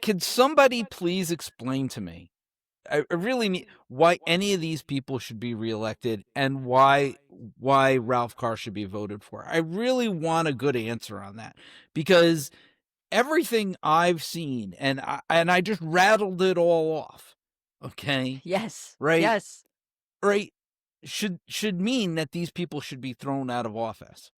Can somebody please explain to me? I really need why any of these people should be reelected and why Ralph Carr should be voted for. I really want a good answer on that because everything I've seen and I just rattled it all off. Okay? Yes. Right? Yes. Right? Should mean that these people should be thrown out of office.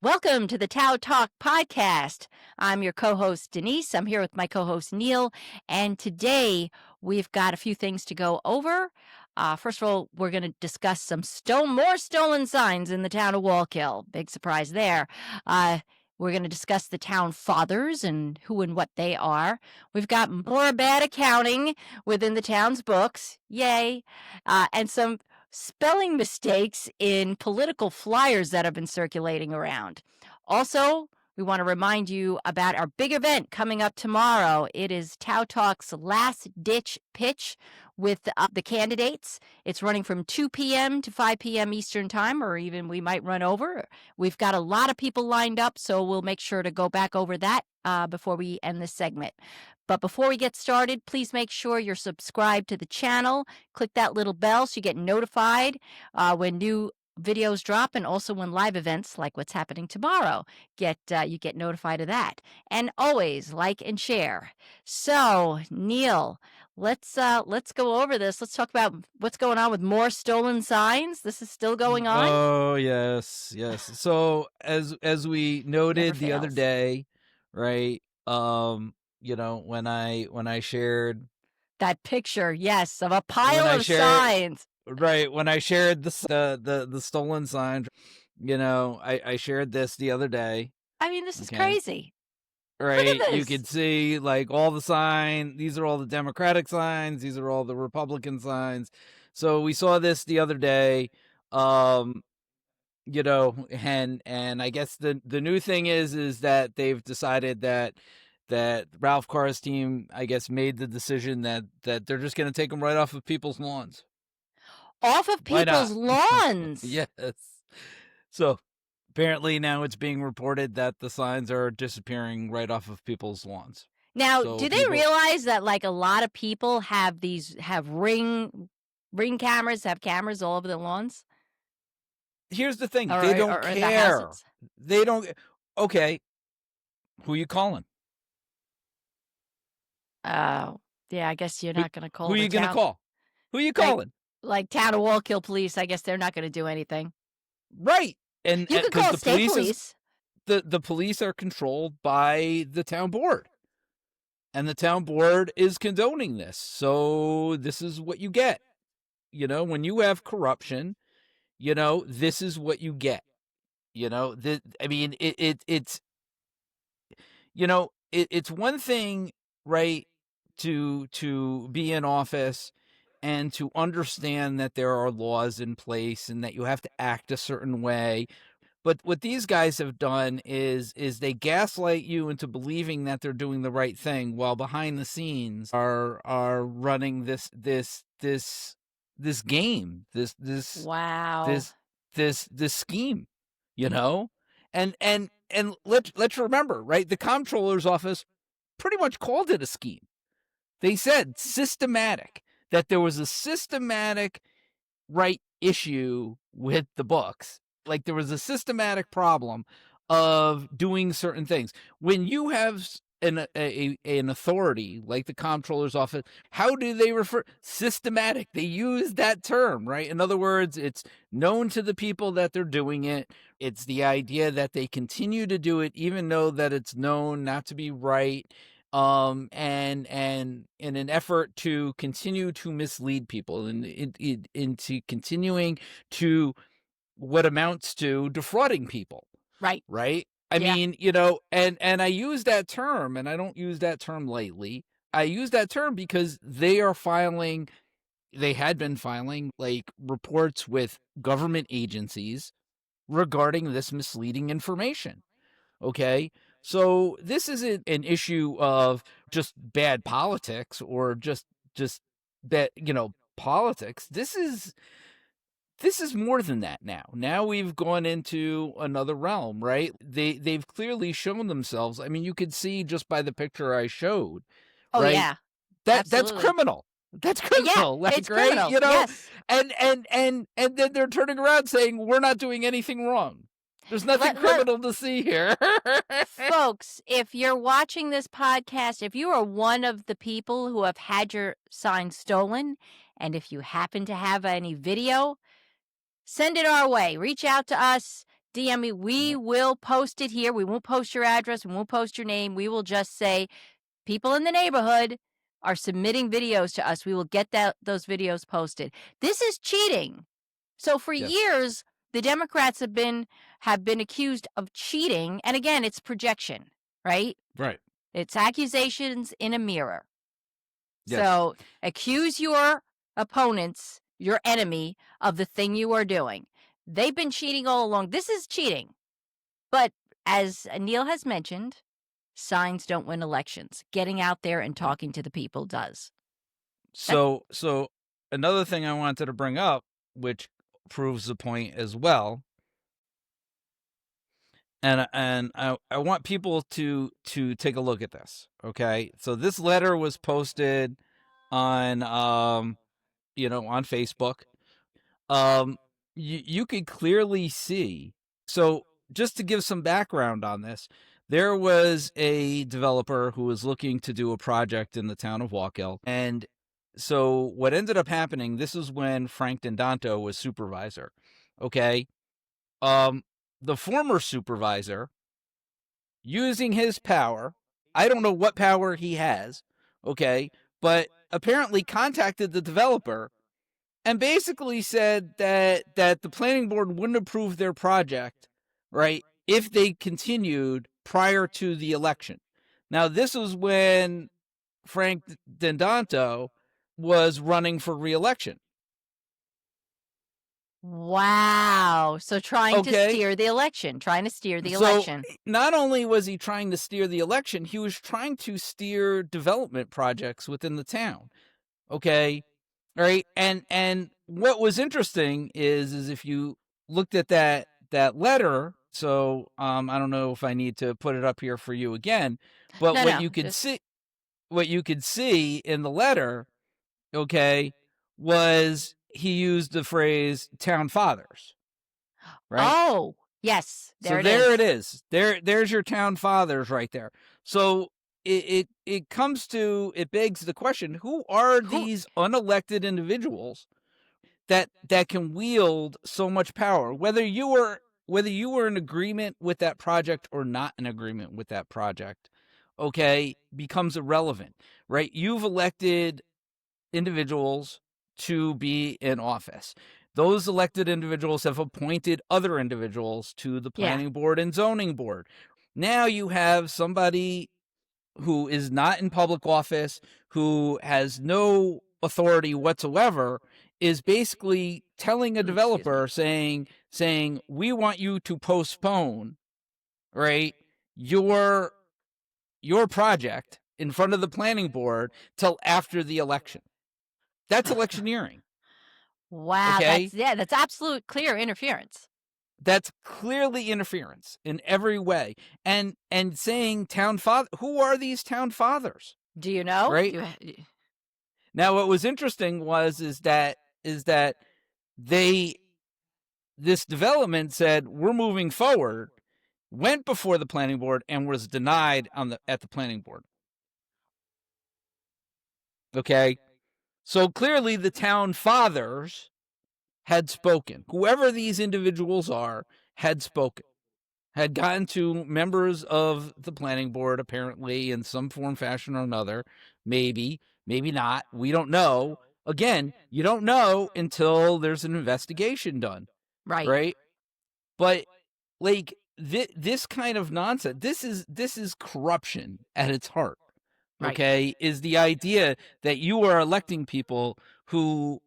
Welcome to the TOWTalk podcast. I'm your co-host, Denise. I'm here with my co-host, Neil. And today we've got a few things to go over. First of all, we're going to discuss some more stolen signs in the town of Wallkill. Big surprise there. We're going to discuss the town fathers and who and what they are. We've got more bad accounting within the town's books. Yay. And some spelling mistakes in political flyers that have been circulating around. Also, we want to remind you about our big event coming up tomorrow. It is TOWTalk's last ditch pitch with the candidates. It's running from 2 p.m. to 5 p.m. Eastern time, or even we might run over. We've got a lot of people lined up, so we'll make sure to go back over that before we end this segment. But before we get started, please make sure you're subscribed to the channel. Click that little bell so you get notified when new videos drop, and also when live events like what's happening tomorrow you get notified of that. And always like and share. So, Neil, let's go over this. Let's talk about what's going on with more stolen signs. This is still going on. Oh, yes. So as we noted the other fails. day, right? When I shared that picture, yes, of a pile of signs. Right, when I shared the stolen sign, I shared this the other day. I mean, this is crazy. Right, Look at this. you could see like all the sign. These are all the Democratic signs. These are all the Republican signs. So we saw this the other day. And I guess the new thing is that they've decided that Ralph Carr's team, I guess, made the decision that they're just going to take them right off of people's lawns. Off of people's lawns? Yes. So apparently now it's being reported that the signs are disappearing right off of people's lawns. Now, do they realize that like a lot of people have ring cameras, have cameras all over the lawns? Here's the thing. They don't care. They don't. Okay. Who you calling? Oh, yeah, I guess you're not going to call Who are you going to call? Who are you calling? Like town of Wallkill police. I guess they're not going to do anything. Right. And you could call the state police. The police are controlled by the town board. And the town board is condoning this. So this is what you get. When you have corruption, this is what you get. It's one thing, right, to be in office and to understand that there are laws in place and that you have to act a certain way. But what these guys have done is they gaslight you into believing that they're doing the right thing while behind the scenes are running this game, this scheme, and let's remember, right? The comptroller's office pretty much called it a scheme. They said systematic, that there was a systematic issue with the books. Like there was a systematic problem of doing certain things. When you have an authority like the comptroller's office, how do they refer? Systematic. They use that term, right? In other words, it's known to the people that they're doing it. It's the idea that they continue to do it even though that it's known not to be right. And in an effort to continue to mislead people and into continuing to what amounts to defrauding people. Right. I mean, and I use that term, and I don't use that term lightly. I use that term because they had been filing like reports with government agencies regarding this misleading information. Okay. So this isn't an issue of just bad politics or just that, politics. This this is more than that now. Now we've gone into another realm, right? They've clearly shown themselves. I mean, you could see just by the picture I showed, Oh, right? yeah. That's Absolutely. criminal. That's Yeah, criminal, like, it's right? criminal. You know, Yes. and then they're turning around saying we're not doing anything wrong. There's nothing Let criminal to see here. folks, if you're watching this podcast, if you are one of the people who have had your sign stolen, and if you happen to have any video, send it our way. Reach out to us. DM me. We Yep. will post it here. We won't post your address. We won't post your name. We will just say people in the neighborhood are submitting videos to us. We will get those videos posted. This is cheating. So for Yes. years, the Democrats have been accused of cheating, and again, it's projection, right? Right. It's accusations in a mirror. Yes. So accuse your opponents, your enemy, of the thing you are doing. They've been cheating all along. This is cheating. But as Neil has mentioned, signs don't win elections. Getting out there and talking to the people does. So another thing I wanted to bring up, which proves the point as well, and I want people to take a look at this. Okay, so this letter was posted on on Facebook. You could clearly see. So just to give some background on this, there was a developer who was looking to do a project in the town of Wallkill, and so what ended up happening, this is when Frank Dendanto was supervisor. Okay. The former supervisor, using his power, I don't know what power he has, okay, but apparently contacted the developer and basically said that the planning board wouldn't approve their project, right, if they continued prior to the election. Now, this was when Frank Dendanto was running for re-election. Wow. So trying to Okay. steer the election, So not only was he trying to steer the election, he was trying to steer development projects within the town. Okay. All right. And what was interesting is if you looked at that letter, so I don't know if I need to put it up here for you again, but No, what no, you could just see in the letter, okay, was he used the phrase town fathers, right? oh, yes, So there it there it is. is. There's your town fathers right there. So it comes to, it begs the question, who are Who these unelected individuals that can wield so much power, whether you were in agreement with that project or not in agreement with that project, okay, becomes irrelevant, right? You've elected individuals to be in office. Those elected individuals have appointed other individuals to the Yeah, planning board and zoning board. Now you have somebody who is not in public office, who has no authority whatsoever, is basically telling a excuse me. developer saying we want you to postpone, right, your project in front of the planning board till after the election. That's electioneering. Wow, Okay. that's absolute clear interference. That's clearly interference in every way. And saying town father, who are these town fathers? Do you know? Right? Now what was interesting is that they this development said we're moving forward, went before the planning board and was denied at the planning board. Okay? So clearly the town fathers had spoken. Whoever these individuals are had spoken. Had gotten to members of the planning board, apparently, in some form, fashion, or another. Maybe not. We don't know. Again, you don't know until there's an investigation done, Right, right? But like this kind of nonsense, this is corruption at its heart. right. Okay, is the idea that you are electing people who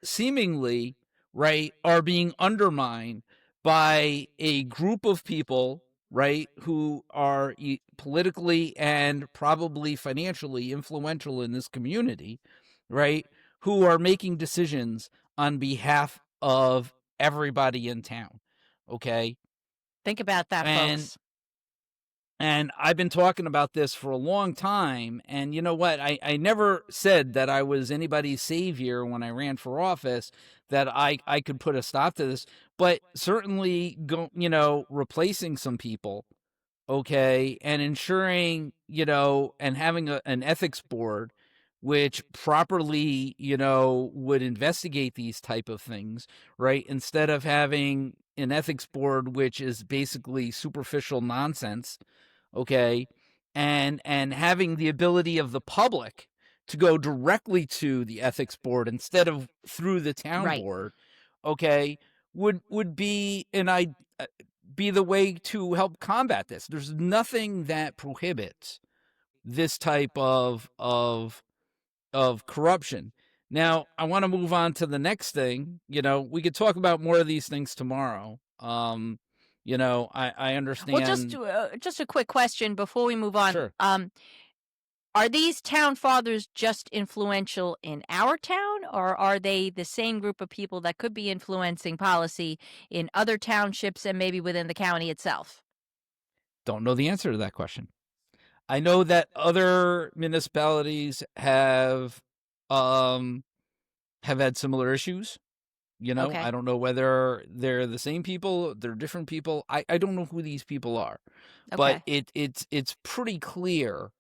seemingly, right, are being undermined by a group of people, right, who are politically and probably financially influential in this community, right, who are making decisions on behalf of everybody in town. Okay. Think about that, And folks. I've been talking about this for a long time. And you know what? I never said that I was anybody's savior when I ran for office, that I could put a stop to this. But certainly, replacing some people, okay, and ensuring, and having an ethics board which properly, would investigate these type of things, right? Instead of having an ethics board which is basically superficial nonsense, okay, and having the ability of the public to go directly to the ethics board instead of through the town Right. board, okay, would be be the way to help combat this. There's nothing that prohibits this type of corruption. Now, I want to move on to the next thing. We could talk about more of these things tomorrow. I Well, understand. just a quick question before we move on. Sure. Are these town fathers just influential in our town, or are they the same group of people that could be influencing policy in other townships and maybe within the county itself? Don't know the answer to that question. I know that other municipalities have had similar issues. I Okay. don't know whether they're the same people, they're different people. I don't know who these people are. But Okay. it's pretty clear,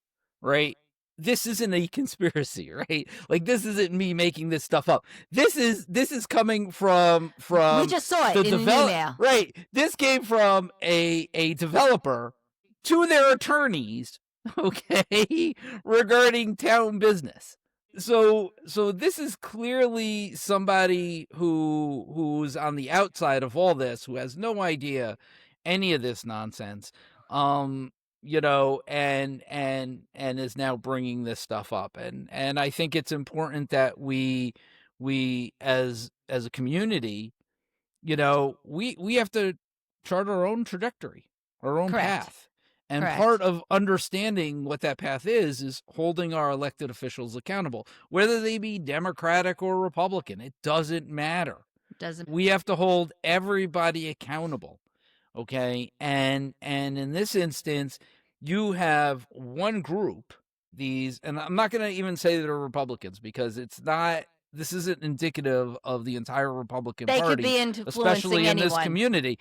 right? This isn't a conspiracy, right? Like, this isn't me making this stuff up. This is coming from We just saw the it in an email. right. This came from a developer to their attorneys, okay, regarding town business. So this is clearly somebody who's on the outside of all this, who has no idea any of this nonsense, and is now bringing this stuff up. And I think it's important that we as a community, we have to chart our own trajectory, our own Correct. path. And part Correct. of understanding what that path is holding our elected officials accountable, whether they be Democratic or Republican. It doesn't matter. Doesn't We have to hold everybody accountable. Okay. And in this instance, you have one group, and I'm not going to even say they're Republicans, because this isn't indicative of the entire Republican they could Party, be influencing especially in this anyone. community.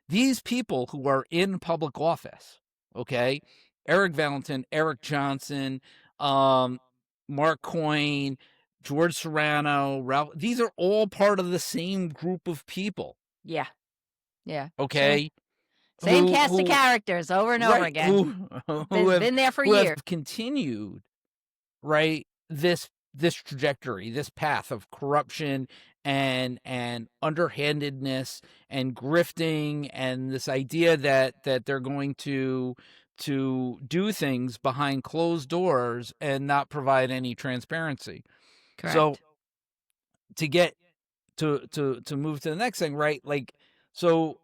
These people who are in public office, okay, Eric Valentin, Eric Johnson, Mark Coyne, George Serrano, Ralph, these are all part of the same group of people, Yeah. Yeah. Sure. okay, Same cast of characters over and over right, again. who have Been there for who have years. continued, right, this trajectory, this path of corruption and underhandedness and grifting, and this idea that they're going to do things behind closed doors and not provide any transparency. So Correct. to get to move to the next thing, right? Like, so,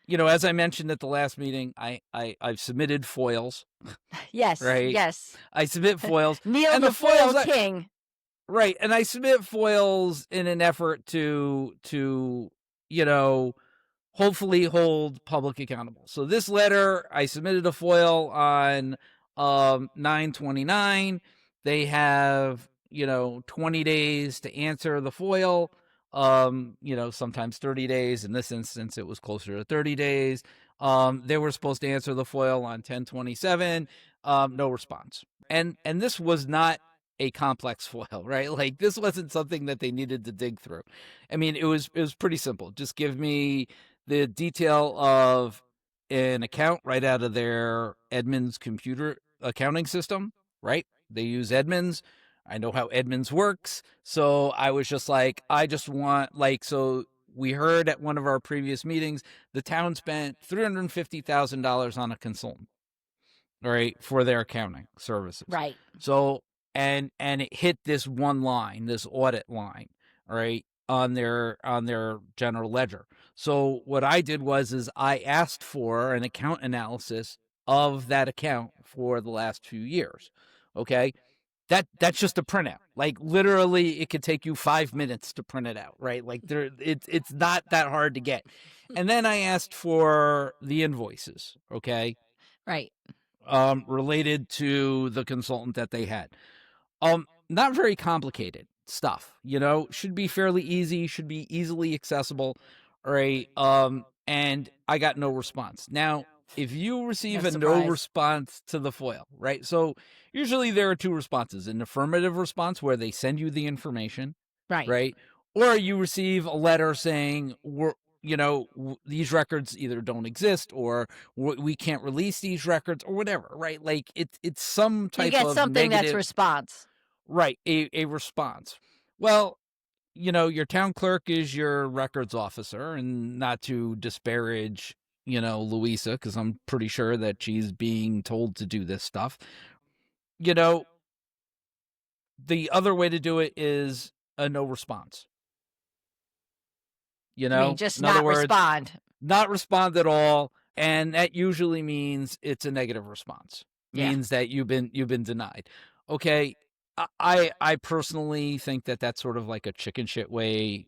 as I mentioned at the last meeting, I've submitted foils, Yes. right? Yes. I submit foils, Neil and the the foils, foil king. right, and I submit foils in an effort to you know hopefully hold public accountable. So this letter, I submitted a foil on 9/29. They have 20 days to answer the foil. Sometimes 30 days. In this instance, it was closer to 30 days. They were supposed to answer the foil on 10/27. No response. And this was not a complex foil, right? Like, this wasn't something that they needed to dig through. I mean, it was pretty simple. Just give me the detail of an account right out of their Edmunds computer accounting system, right? They use Edmunds. I know how Edmunds works. So I was just like, I just want, like, so we heard at one of our previous meetings, the town spent $350,000 on a consultant, right, for their accounting services. Right. So, and it hit this one line, this audit line, right, on their general ledger. So what I did is I asked for an account analysis of that account for the last few years. Okay. that's just a printout. Like literally it could take you 5 minutes to print it out, right? Like it's not that hard to get. And then I asked for the invoices, okay? Right. Related to the consultant that they had. Not very complicated stuff, should be fairly easy, should be easily accessible, right? And I got no response. Now, if you receive No a no surprise. response to the FOIL, right? So usually there are two responses: an affirmative response where they send you the information, Right. right? Or you receive a letter saying these records either don't exist or we can't release these records or whatever, right? Like it's some You type get of something that's negative, response. right? A response. Well, your town clerk is your records officer, and not to disparage, Louisa, because I'm pretty sure that she's being told to do this stuff. The other way to do it is a no response. You mean just In other not words, respond? not respond at all, and that usually means it's a negative response. Yeah. Means that you've been denied. Okay, I personally think that that's sort of like a chicken shit way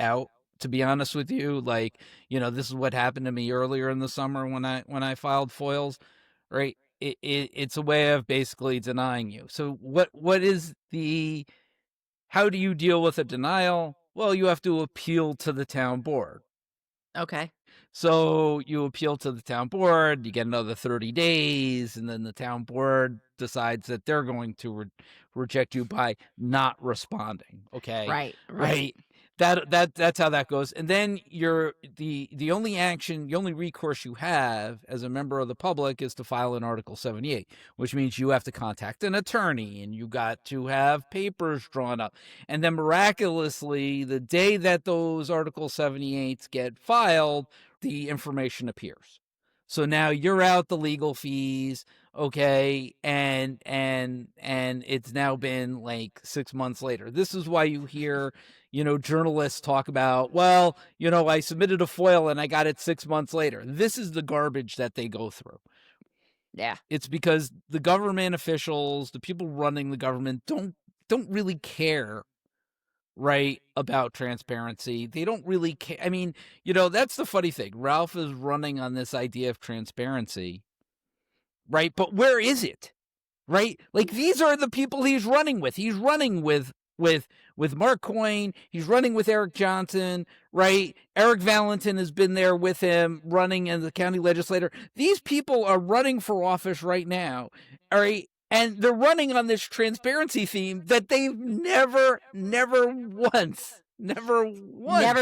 out. To be honest with you, like this is what happened to me earlier in the summer when I filed foils, right? It's a way of basically denying you. So what is the how do you deal with a denial? Well, you have to appeal to the town board. Okay. So you appeal to the town board, you get another 30 days, and then the town board decides that they're going to reject you by not responding. Okay. Right. Right. That's how that goes. And then you're the only action, the only recourse you have as a member of the public is to file an Article 78, which means you have to contact an attorney and you got to have papers drawn up. And then miraculously, the day that those Article 78s get filed, the information appears. So now you're out the legal fees, okay, and it's now been like 6 months later. This is why you hear, journalists talk about, well, I submitted a FOIL and I got it 6 months later. This is the garbage that they go through. Yeah. It's because the government officials, the people running the government don't really care, right, about transparency. They don't really care. I mean, that's the funny thing. Ralph is running on this idea of transparency, right? But where is it? Right? Like these are the people he's running with. He's running with Mark Coyne. He's running with Eric Johnson, right? Eric Valentin has been there with him running as the county legislator. These people are running for office right now, all right? And they're running on this transparency theme that they've never once Never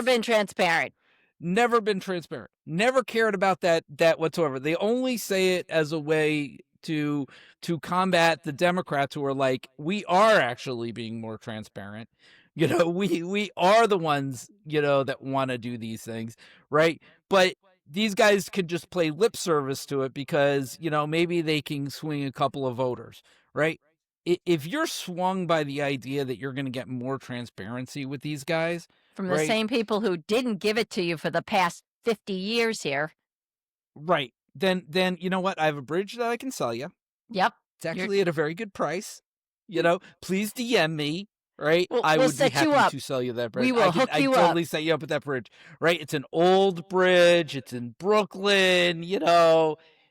been transparent. never been transparent, never cared about that whatsoever. They only say it as a way to combat the Democrats who are like, we are actually being more transparent. We are the ones, that want to do these things, right? But these guys could just play lip service to it because, maybe they can swing a couple of voters, right? If you're swung by the idea that you're going to get more transparency with these guys, From the right? same people who didn't give it to you for the past 50 years here. Right. Then you know what? I have a bridge that I can sell you. Yep. It's actually at a very good price. Please DM me, right? We'll I would be set you happy up. to sell you that bridge. We will hook you up. I totally set you up with that bridge, right? It's an old bridge. It's in Brooklyn. It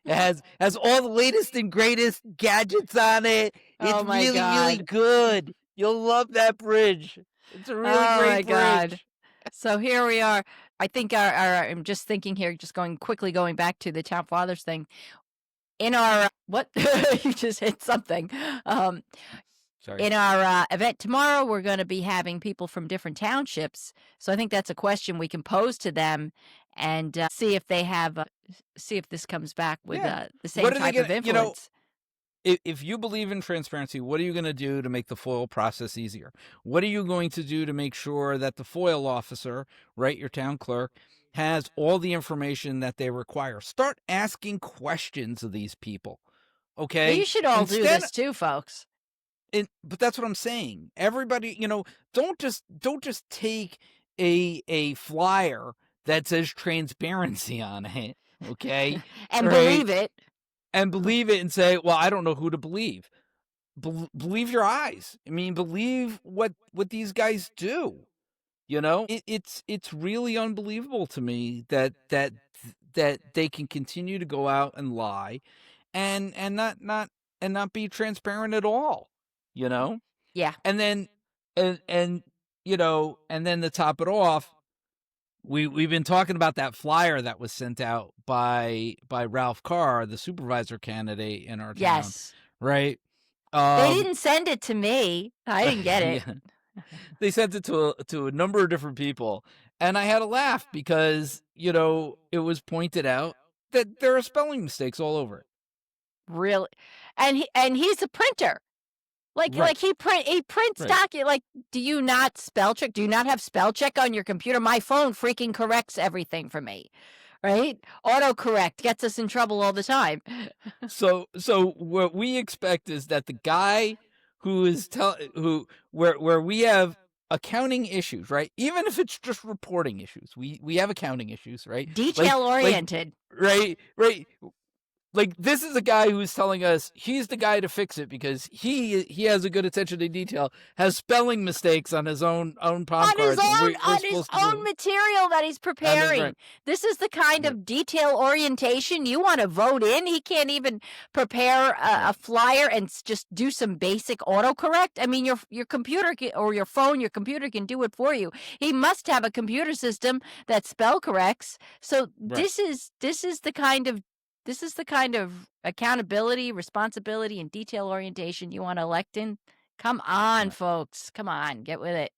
has all the latest and greatest gadgets on it. It's Oh my really God. good. You'll love that bridge. It's a really Oh my great God. bridge. So here we are. I think I'm just thinking here, just going back to the Town Fathers thing. In our what you just hit something. Sorry. In our event tomorrow, we're going to be having people from different townships. So I think that's a question we can pose to them and see if they have, see if this comes back with the same What are they type of gonna- influence. If you believe in transparency, what are you going to do to make the FOIL process easier? What are you going to do to make sure that the FOIL officer, right, your town clerk, has all the information that they require? Start asking questions of these people, okay? You should all do this too, folks. But that's what I'm saying. Everybody, don't just take a flyer that says transparency on it, okay? And Right? believe it. And believe it and say, well, I don't know who to believe. believe your eyes. I mean, believe what these guys do. It's really unbelievable to me that they can continue to go out and lie, and not be transparent at all. You know, Yeah. and then and and then to top it off, we've been talking about that flyer that was sent out by Ralph Carr, the supervisor candidate in our town, Yes. right? They Um, didn't send it to me. I didn't get it. yeah, they sent it to a number of different people, and I had to laugh because it was pointed out that there are spelling mistakes all over it. Really. And he's a printer. Right, He prints right. do you not spell check? Do you not have spell check on your computer? My phone freaking corrects everything for me, right? Autocorrect gets us in trouble all the time. So what we expect is that the guy who is who where we have accounting issues, right? Even if it's just reporting issues, we have accounting issues, right? Like Detail like oriented. right. Like, this is a guy who's telling us he's the guy to fix it because he has a good attention to detail, has spelling mistakes on his own palm cards, and we're On his supposed to own believe. material that he's And then right, preparing. This is the kind right, of detail orientation you want to vote in. He can't even prepare a right, flyer and just do some basic autocorrect. I mean, your computer or your phone, your computer can do it for you. He must have a computer system that spell corrects. So right, this is the kind of accountability, responsibility, and detail orientation you want to elect in. Come on, right. folks. Come on, get with it.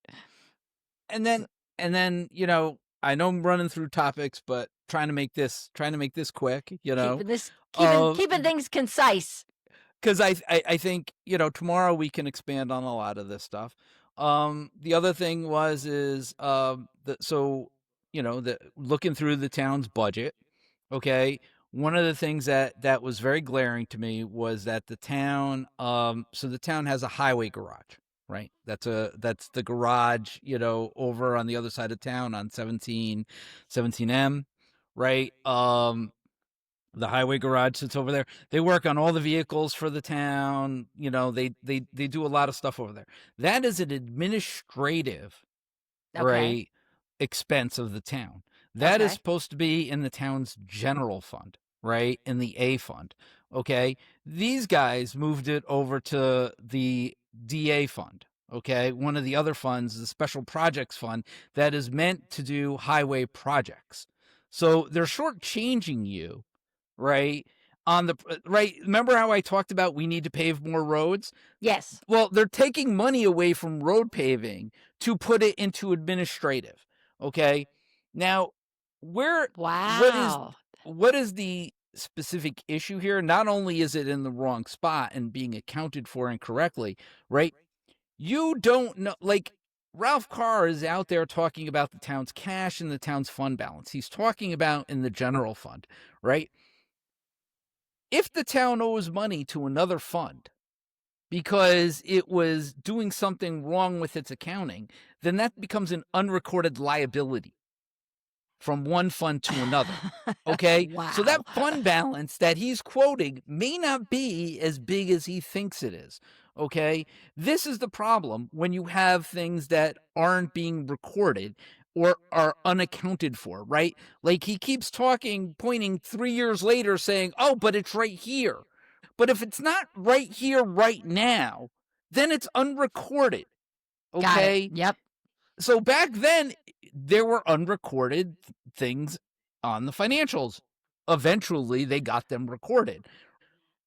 And then I know I'm running through topics, but trying to make this quick. Keeping things concise. Because I think tomorrow we can expand on a lot of this stuff. The other thing is so the looking through the town's budget. Okay, one of the things that was very glaring to me was that the town so the town has a highway garage, right? That's the garage over on the other side of town on 17M, right? The highway garage sits over there. They work on all the vehicles for the town. They do a lot of stuff over there. That is an administrative, Okay. right, expense of the town. That is Okay. supposed to be in the town's general fund, right? In the A fund. Okay. These guys moved it over to the DA fund. Okay. One of the other funds, the special projects fund, that is meant to do highway projects. So they're shortchanging you, right? Right. Remember how I talked about we need to pave more roads? Yes. Well, they're taking money away from road paving to put it into administrative. Okay. Now, where Wow. what is the specific issue here? Not only is it in the wrong spot and being accounted for incorrectly, right? You don't know, like, Ralph Carr is out there talking about the town's cash and the town's fund balance. He's talking about in the general fund, right? If the town owes money to another fund because it was doing something wrong with its accounting, then that becomes an unrecorded liability from one fund to another. Okay. So Wow. that fund balance that he's quoting may not be as big as he thinks it is. Okay. This is the problem when you have things that aren't being recorded or are unaccounted for, right? Like he keeps pointing 3 years later saying, oh, but it's right here. But if it's not right here, right now, then it's unrecorded. Got it. Okay. Yep. So back then, there were unrecorded things on the financials. Eventually, they got them recorded.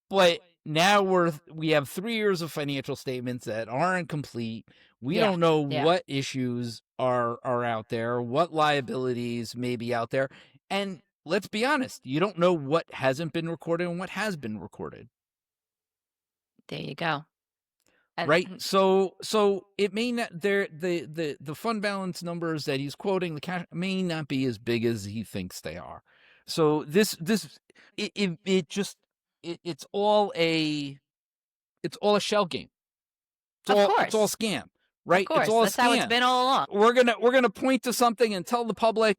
But now we have 3 years of financial statements that aren't complete. We Yeah. don't know Yeah. what issues are out there, what liabilities may be out there. And let's be honest, you don't know what hasn't been recorded and what has been recorded. There you go. And Right. So it may not the fund balance numbers that he's quoting, the cash may not be as big as he thinks they are. So it's all a shell game. of It's all course. scam, Of right? It's course. all a That's how it's scam. been all along. We're gonna point to something and tell the public,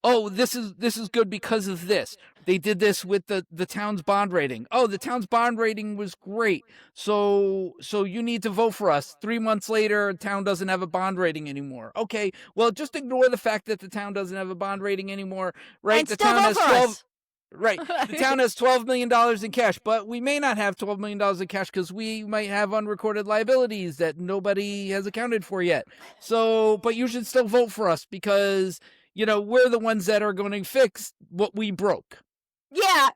oh, this is good because of this, They did this with the town's bond rating. Oh, the town's bond rating was great. So you need to vote for us. 3 months later, town doesn't have a bond rating anymore. Okay, well, just ignore the fact that the town doesn't have a bond rating anymore, right? And The still town vote has for 12 us. Right. The town has $12 million in cash, but we may not have $12 million in cash because we might have unrecorded liabilities that nobody has accounted for yet. So, but you should still vote for us because, we're the ones that are going to fix what we broke. Yeah.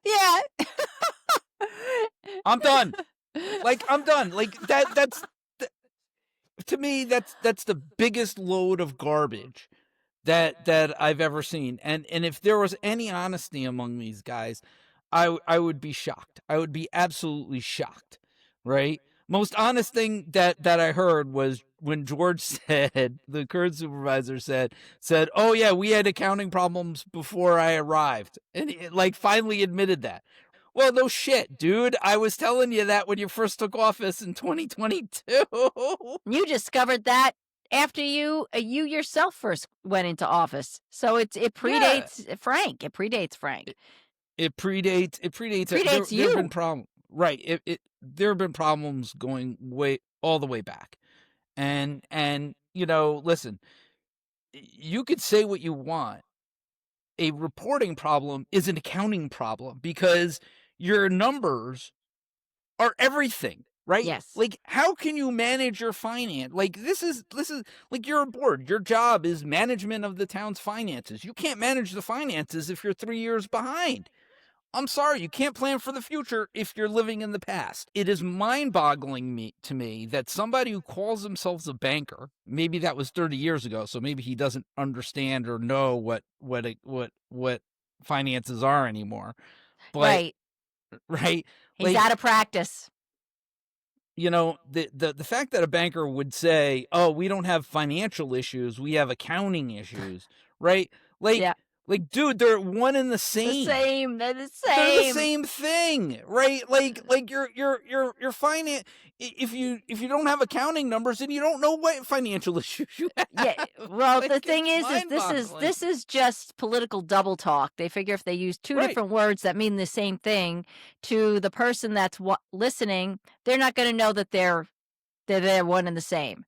I'm done. I'm done. To me, that's the biggest load of garbage that I've ever seen. And if there was any honesty among these guys, I would be shocked. I would be absolutely shocked, right? Most honest thing that I heard was when George said, the current supervisor said, "Oh yeah, we had accounting problems before I arrived," and he, finally admitted that. Well, no shit, dude. I was telling you that when you first took office in 2022. You discovered that after you yourself first went into office. So it Yeah. predates Frank. It predates Frank. It predates. Predates There have you. been problems, right? There have been problems going all the way back, and listen, you could say what you want. A reporting problem is an accounting problem because your numbers are everything, right? Yes. How can you manage your finance? This is you're a board. Your job is management of the town's finances. You can't manage the finances if you're 3 years behind. I'm sorry, you can't plan for the future if you're living in the past. It is mind-boggling to me that somebody who calls themselves a banker, maybe that was 30 years ago, so maybe he doesn't understand or know what finances are anymore. But Right. right, He's out of practice. the fact that a banker would say, "Oh, we don't have financial issues, we have accounting issues," right? Yeah. Dude, they're one and the same. They're the same. They're the same thing, right? Your finance. If you don't have accounting numbers, then you don't know what financial issues you have. Yeah. Well, the thing it's is this is just political double talk. They figure if they use two Right. different words that mean the same thing to the person that's listening, they're not going to know that they're one and the same.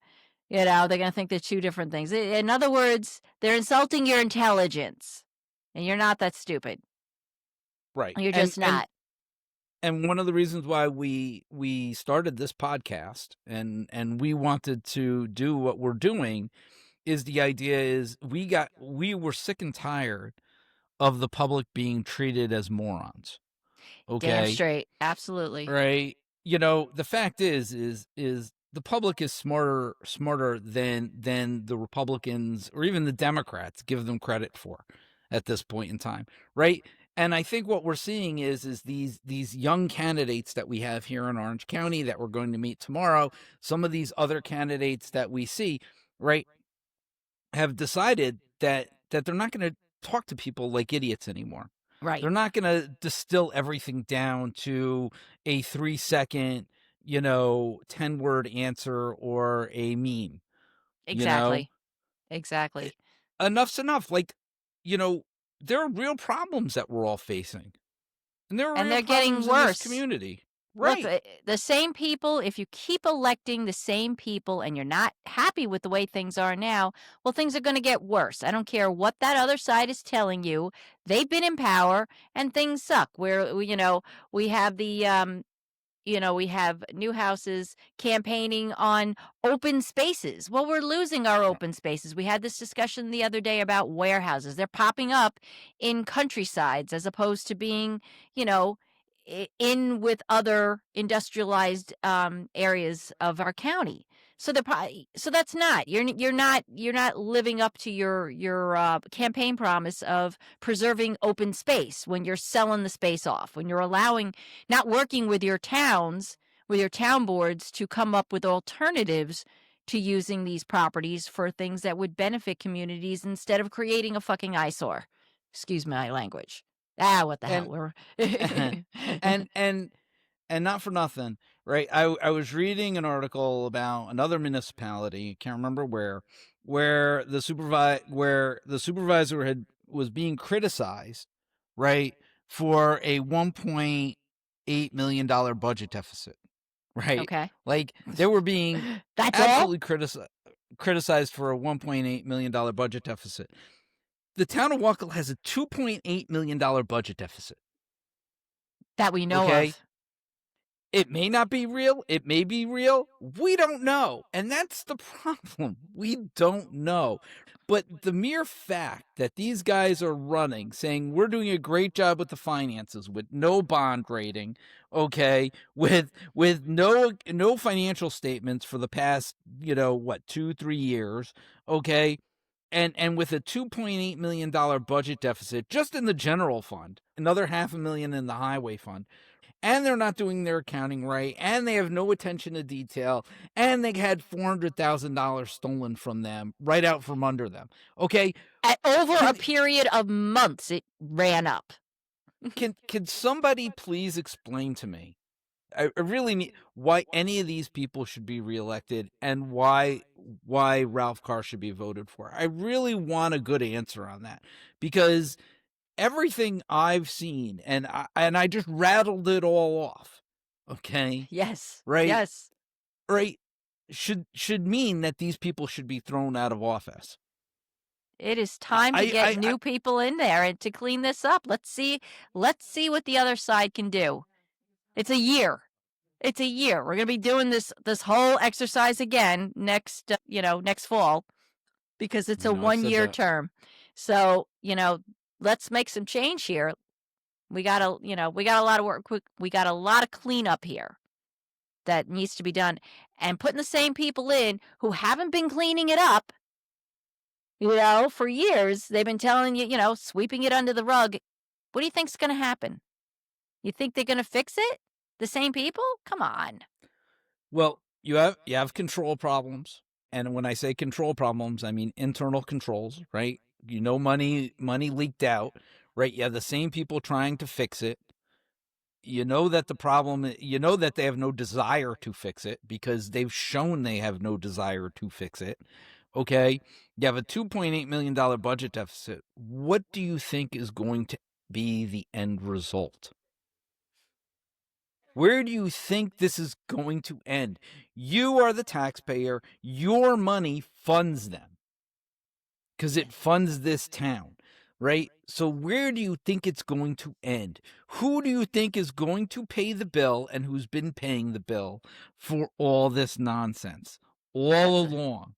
They're going to think they're two different things. In other words, they're insulting your intelligence, and you're not that stupid. Right. You're just not. And one of the reasons why we started this podcast and we wanted to do what we're doing is the idea is we were sick and tired of the public being treated as morons. Okay. Damn straight. Absolutely. Right. The fact is the public is smarter than the Republicans or even the Democrats give them credit for at this point in time. Right. And I think what we're seeing is these young candidates that we have here in Orange County that we're going to meet tomorrow, some of these other candidates that we see, right, have decided that they're not going to talk to people like idiots anymore. Right. They're not going to distill everything down to a 3-second, 10-word answer or a meme. Exactly. Exactly. Enough's enough. There are real problems that we're all facing. And there are And real they're getting problems in worse. this community. Right. Look, the same people, if you keep electing the same people and you're not happy with the way things are now, well, things are going to get worse. I don't care what that other side is telling you. They've been in power and things suck. We have we have Newhouse's campaigning on open spaces. Well, we're losing our open spaces. We had this discussion the other day about warehouses. They're popping up in countrysides as opposed to being, in with other industrialized areas of our county. So so that's not you're not living up to your campaign promise of preserving open space when you're selling the space off, when you're not working with your towns, with your town boards to come up with alternatives to using these properties for things that would benefit communities instead of creating a fucking eyesore. Excuse my language. What the hell? We're and not for nothing, right? I was reading an article about another municipality, can't remember where the supervisor was being criticized, right, for a $1.8 million budget deficit, right? Okay. Like, they were being That's all absolutely criticized for a $1.8 million budget deficit. The town of Wallkill has a $2.8 million budget deficit. that we know Okay. of. It may not be real. It may be real. We don't know. And that's the problem. We don't know. But the mere fact that these guys are running, saying we're doing a great job with the finances, with no bond rating, okay, with no financial statements for the past, 2-3 years, okay, and with a $2.8 million budget deficit just in the general fund, another $500,000 in the highway fund, and they're not doing their accounting right, and they have no attention to detail, and they had $400,000 stolen from them right out from under them. Okay, At over a can period of months, it ran up. can somebody please explain to me? I really need why any of these people should be reelected, and why Ralph Carr should be voted for. I really want a good answer on that, because everything I've seen, and I just rattled it all off. Okay, Yes. right, Yes. right, should mean that these people should be thrown out of office. It is time to get I new people in there and to clean this up. Let's see what the other side can do. It's a year. It's a year. We're going to be doing this whole exercise again next next fall, because it's a I've said 1-year that. term. So, let's make some change here. We got a lot of work. We got a lot of cleanup here that needs to be done, and putting the same people in who haven't been cleaning it up, for years. They've been telling you, sweeping it under the rug. What do you think's going to happen? You think they're going to fix it? The same people? Come on. Well, you have control problems, and when I say control problems, I mean internal controls, right? Money leaked out, right? You have the same people trying to fix it. You know that they have no desire to fix it, because they've shown they have no desire to fix it. Okay, you have a $2.8 million budget deficit. What do you think is going to be the end result? Where do you think this is going to end? You are the taxpayer. Your money funds them, because it funds this town, right? So where do you think it's going to end? Who do you think is going to pay the bill, and who's been paying the bill for all this nonsense all That's along?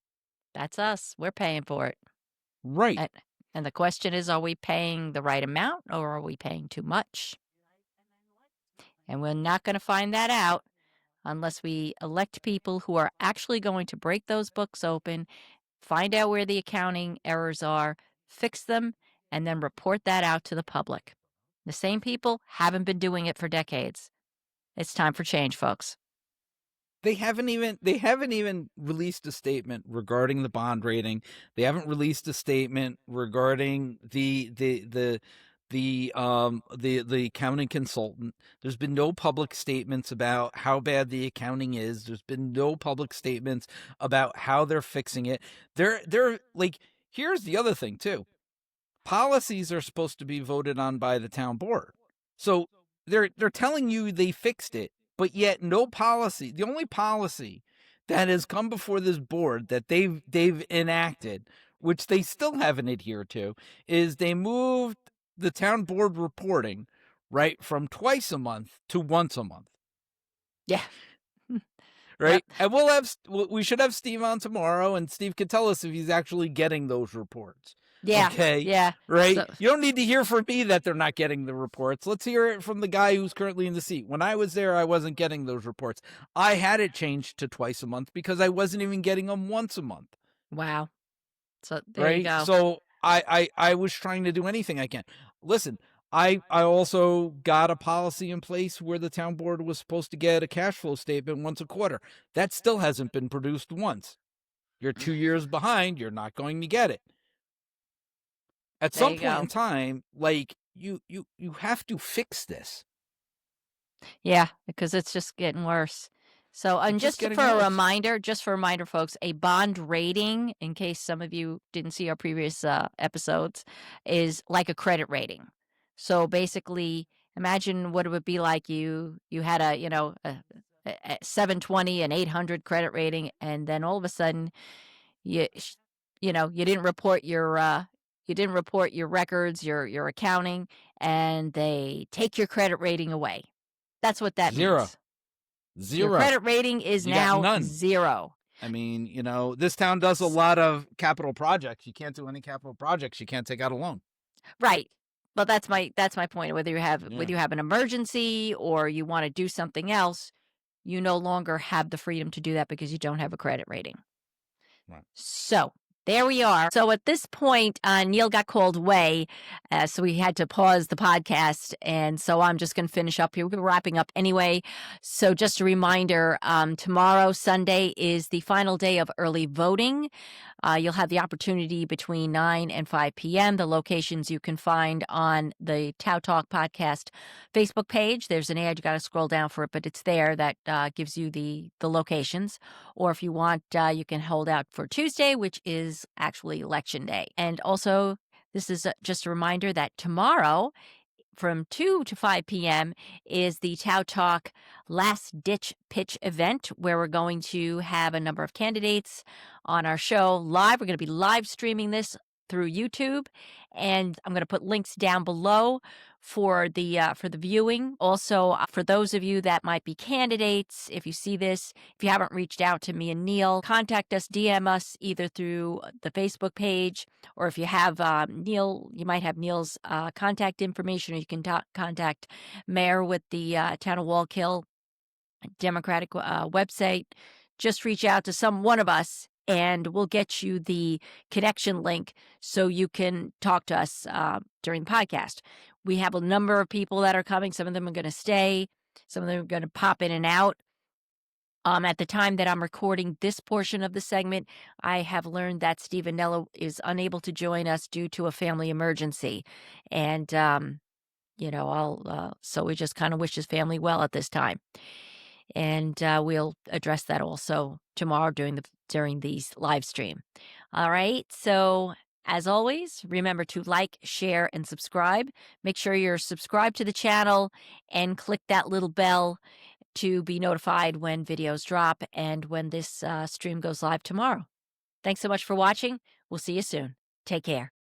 that's us. We're paying for it. Right. And the question is, are we paying the right amount, or are we paying too much? And we're not going to find that out unless we elect people who are actually going to break those books open, find out where the accounting errors are, fix them, and then report that out to the public. The same people haven't been doing it for decades. It's time for change, folks. They haven't even released a statement regarding the bond rating. They haven't released a statement regarding the accounting consultant. There's been no public statements about how bad the accounting is. There's been no public statements about how they're fixing it. They're like, here's the other thing too. Policies are supposed to be voted on by the town board. So they're telling you they fixed it, but yet no policy. The only policy that has come before this board that they've enacted, which they still haven't adhered to, is they moved the town board reporting, right, from twice a month to once a month. Yeah. Right. Yep. And we should have Steve on tomorrow, and Steve can tell us if he's actually getting those reports. Yeah. Okay. Yeah. Right. So, You don't need to hear from me that they're not getting the reports. Let's hear it from the guy who's currently in the seat. When I was there, I wasn't getting those reports. I had it changed to twice a month because I wasn't even getting them once a month. wow. So there you go. So I was trying to do anything I can. Listen, I also got a policy in place where the town board was supposed to get a cash flow statement once a quarter. That still hasn't been produced once. You're 2 years behind. You're not going to get it. At There some you point go. in time, like you have to fix this. Yeah, because it's just getting worse. So, and It's just just getting for a worse. reminder, folks, a bond rating, in case some of you didn't see our previous episodes, is like a credit rating. So basically, imagine what it would be like you had a, a 720 and 800 credit rating, and then all of a sudden you sh- you didn't report your records, your accounting, and they take your credit rating away. That's what that Zero. means. Your Zero. credit rating is You got now none. 0. I mean, this town does a lot of capital projects. You can't do any capital projects. You can't take out a loan. Right. Well, that's my point. Whether Yeah. you have an emergency or you want to do something else, you no longer have the freedom to do that because you don't have a credit rating. Right. So there we are. So at this point, Neil got called away, so we had to pause the podcast. And so I'm just going to finish up here. We're wrapping up anyway. So just a reminder, tomorrow, Sunday, is the final day of early voting. You'll have the opportunity between 9 and 5 p.m. The locations you can find on the TOWTalk podcast Facebook page. There's an ad. You got to scroll down for it, but it's there that gives you the locations. Or if you want, you can hold out for Tuesday, which is actually Election Day. And also, this is just a reminder that tomorrow from 2 to 5 p.m. is the TOWTalk Last Ditch Pitch event, where we're going to have a number of candidates on our show live. We're going to be live streaming this through YouTube, and I'm going to put links down below for the viewing. Also, for those of you that might be candidates, if you see this, if you haven't reached out to me and Neil, contact us, DM us either through the Facebook page, or if you have Neil, you might have Neil's contact information, or you can contact Mayor with the Town of Wallkill Democratic website. Just reach out to one of us, and we'll get you the connection link so you can talk to us during the podcast. We have a number of people that are coming. Some of them are going to stay. Some of them are going to pop in and out. At the time that I'm recording this portion of the segment, I have learned that Steve Anello is unable to join us due to a family emergency. And, so we just kind of wish his family well at this time. And we'll address that also tomorrow during these live stream. All right. So as always, remember to like, share, and subscribe. Make sure you're subscribed to the channel and click that little bell to be notified when videos drop and when this stream goes live tomorrow. Thanks so much for watching. We'll see you soon. Take care.